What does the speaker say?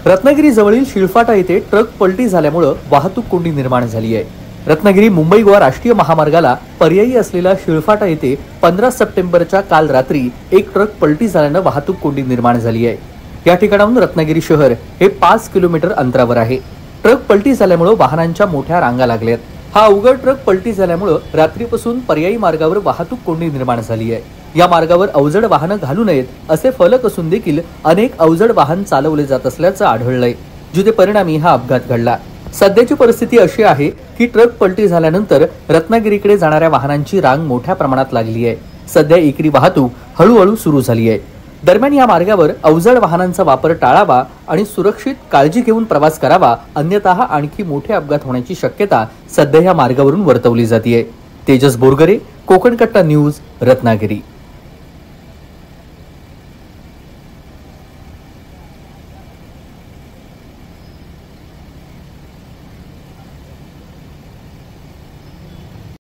रत्नागिरी जवळील शिळफाटा येथे ट्रक पलटी झाल्यामुळे वाहतूक कोंडी निर्माण झाली आहे। रत्नागिरी मुंबई गोवा राष्ट्रीय महामार्गाला पर्यायी असलेला शिळफाटा येथे 15 सप्टेंबरच्या काल रात्री एक ट्रक पलटी झाल्याने वाहतूक कोंडी निर्माण झाली आहे। या ठिकाणाहून रत्नागिरी शहर हे 5 किलोमीटर अंतरावर आहे। ट्रक पलटी झाल्यामुळे वाहनांच्या मोठ्या रांगा लागल्यात। हा अवघड ट्रक पलटी झाल्यामुळे रात्रीपासून पर्यायी मार्गावर वाहतूक कोंडी निर्माण झाली आहे। या मार्गावर अवजड वाहनं घालू नयेत असे फलक असून देखील अनेक अवजड वाहन चालवले जात असल्याचं आढळलंय, जिथे परिणामी हा अपघात घडला। सध्याची परिस्थिती अशी आहे की ट्रक पलटी झाल्यानंतर रत्नागिरीकडे जाणाऱ्या वाहनांची रांग मोठ्या प्रमाणात लागली आहे। सध्या एकरी वाहतूक हळूहळू सुरू झाली आहे। दरम्यान या मार्गावर अवजड वाहनांचा वापर टाळावा आणि सुरक्षित काळजी घेऊन प्रवास करावा, अन्यथा आणखी मोठे अपघात होण्याची शक्यता सध्या या मार्गावरून वर्तवली जाते। तेजस बोरगरे, कोकण कट्टा न्यूज, रत्नागिरी।